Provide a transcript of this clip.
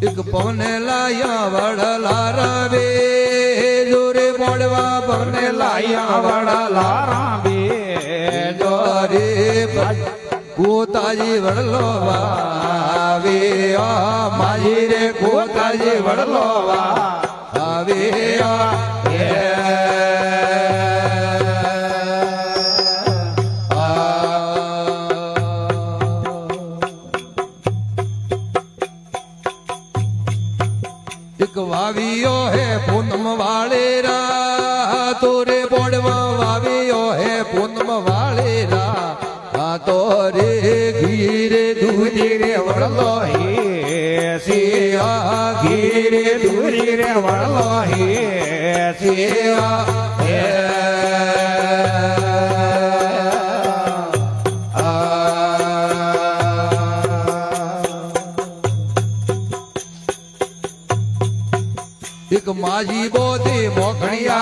એક પવને લાયા વડલા રાવે જોરે મોડવા પવને લાયા વડલા રાવે જોરે કોતાજી વડલો વાવે માજી રે કોતાજી વડલો વાવે एक वावियो है पूनम वाले रा तोरे बोड़वा वावियो है पूनम वाले रा तोरे घीरे दूरी रे वड़लो ही सिया घीरे दूरी रे वड़लो ही सिया एक माजी बोधी मोखणिया